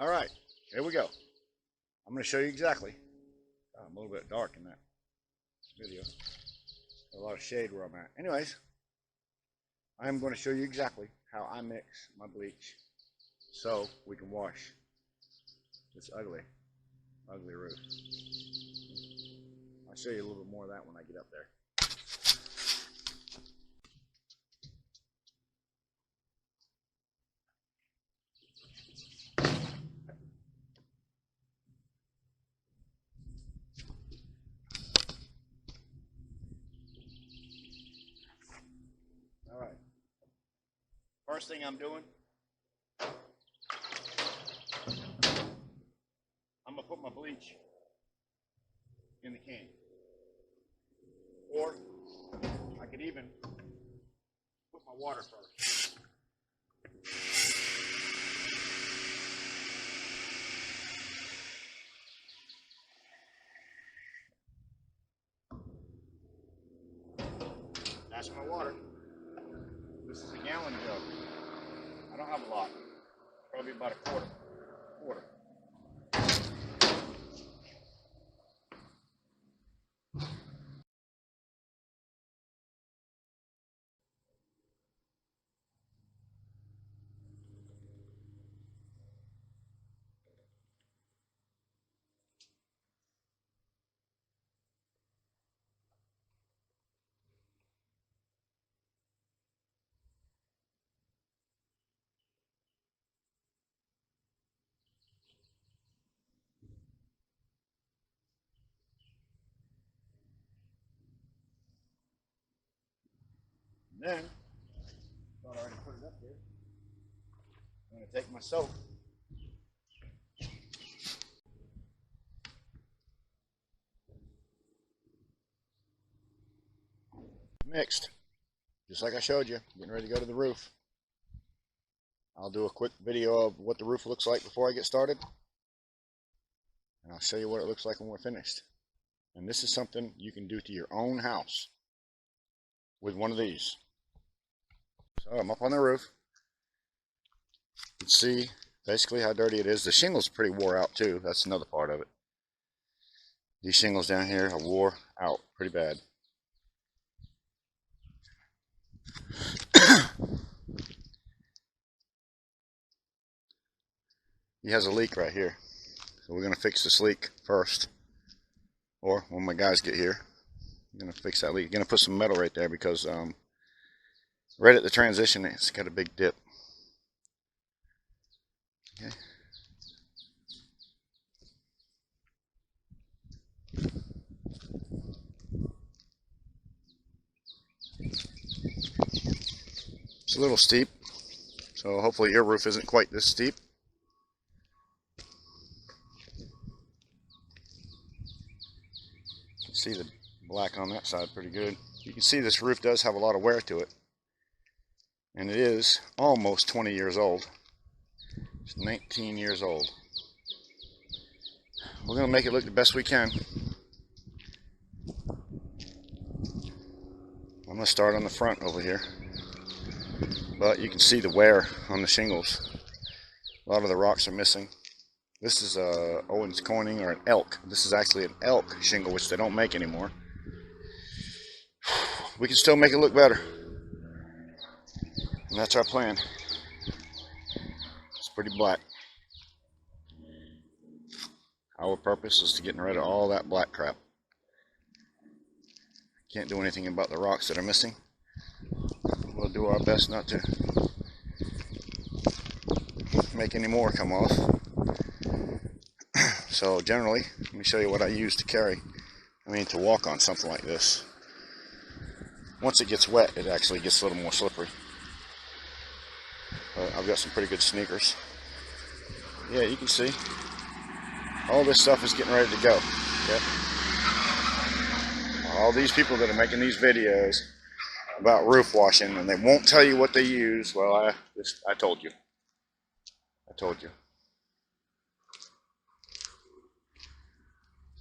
All right, here we go. I'm going to show you exactly. I'm a little bit dark in that video. A lot of shade where I'm at. Anyways, I'm going to show you exactly how I mix my bleach so we can wash this ugly roof. I'll show you a little bit more of that when I get up there. All right. First thing I'm doing, I'm going to put my bleach in the can. Or I could even put my water first. That's my water. This is a gallon jug. I don't have a lot. Probably about a quarter. And then, thought I already put it up there. I'm going to take my soap. Mixed, just like I showed you, getting ready to go to the roof. I'll do a quick video of what the roof looks like before I get started, and I'll show you what it looks like when we're finished. And this is something you can do to your own house with one of these. So I'm up on the roof. You can see basically how dirty it is. The shingles are pretty wore out too. That's another part of it. These shingles down here are wore out pretty bad. He has a leak right here, so we're going to fix this leak first, or when my guys get here, I'm going to fix that leak. I'm going to put some metal right there because right at the transition it's got a big dip. Okay. It's a little steep, so hopefully your roof isn't quite this steep. You can see the black on that side pretty good. You can see this roof does have a lot of wear to it, and it is almost 20 years old. It's 19 years old. We're going to make it look the best we can. I'm going to start on the front over here, but you can see the wear on the shingles. A lot of the rocks are missing. This is Owens Corning, or an elk. This is actually an elk shingle, which they don't make anymore. We can still make it look better, and that's our plan. It's pretty black. Our purpose is to get rid of all that black crap. Can't do anything about the rocks that are missing. We'll do our best not to make any more come off. So generally, let me show you what I use to to walk on something like this. Once it gets wet, it actually gets a little more slippery. But I've got some pretty good sneakers. Yeah, you can see all this stuff is getting ready to go. Okay? All these people that are making these videos about roof washing, and they won't tell you what they use. Well, I told you. I told you.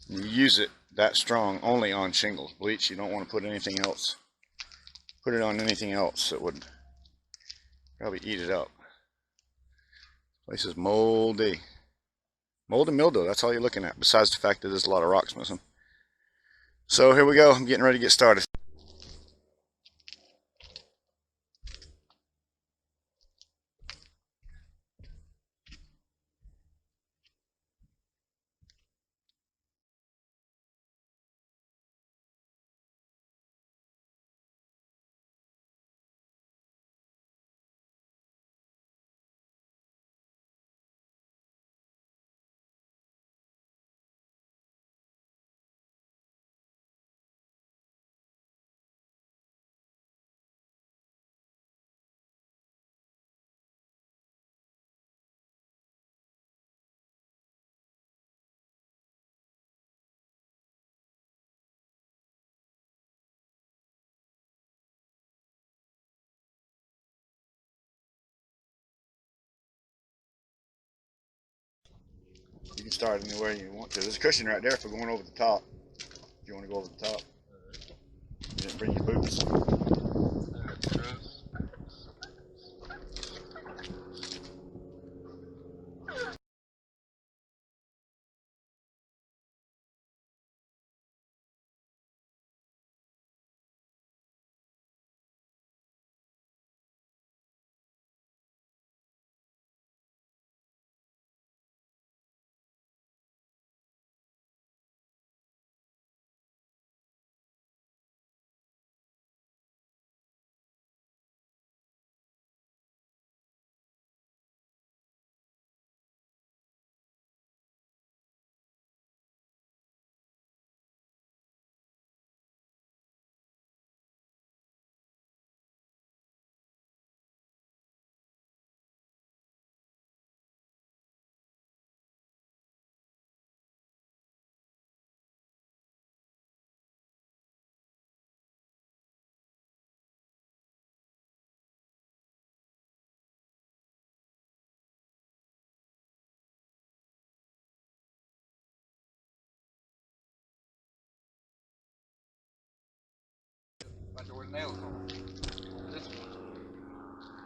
You use it that strong only on shingles. Bleach, you don't want to put anything else. Put it on anything else, it would probably eat it up. This place is moldy. Mold and mildew, that's all you're looking at, besides the fact that there's a lot of rocks missing. So here we go, I'm getting ready to get started. You can start anywhere you want to. There's a cushion right there for going over the top. If you want to go over the top. You didn't bring your boots.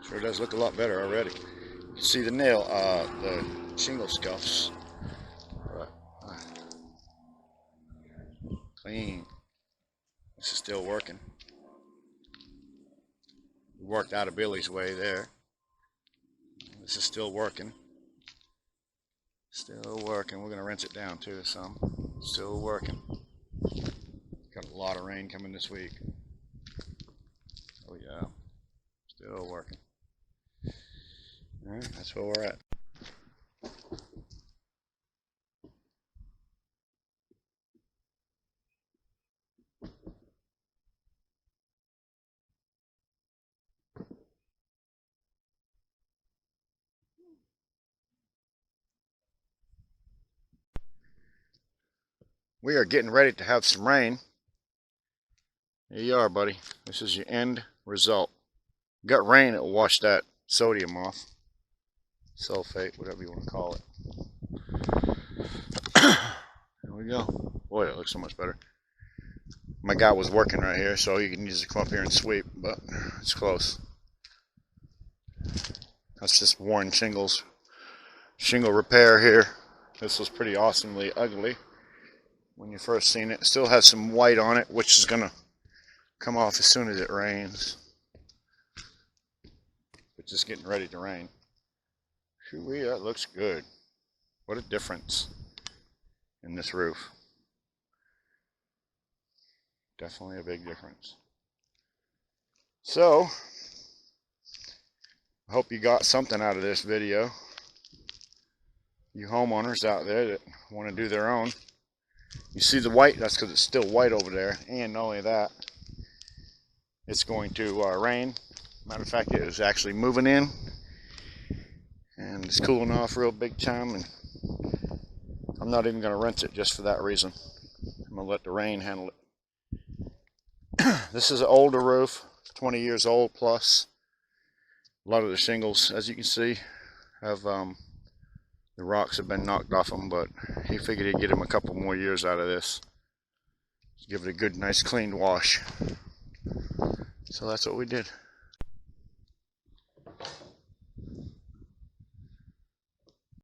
Sure does look a lot better already. You can see the nail, the shingle scuffs. Clean. This is still working. We worked out of Billy's way there. This is still working. Still working. We're going to rinse it down too some. Still working. Got a lot of rain coming this week. Oh yeah. Still working. Alright, that's where we're at. We are getting ready to have some rain. Here you are, buddy. This is your end result. Got rain, it will wash that sodium off. Sulfate, whatever you want to call it. There we go. Boy, that looks so much better. My guy was working right here, so he can use to come up here and sweep, but it's close. That's just worn shingles. Shingle repair here. This was pretty awesomely ugly when you first seen it. Still has some white on it, which is gonna come off as soon as it rains. It's just getting ready to rain. Shoo-wee, that looks good. What a difference in this roof. Definitely a big difference. So, I hope you got something out of this video. You homeowners out there that want to do their own. You see the white, that's because it's still white over there. And not only that, it's going to rain. Matter of fact, it is actually moving in. And it's cooling off real big time. And I'm not even going to rinse it just for that reason. I'm going to let the rain handle it. This is an older roof, 20 years old plus. A lot of the shingles, as you can see, have the rocks have been knocked off them, but he figured he'd get him a couple more years out of this. Give it a good, nice, clean wash. So that's what we did.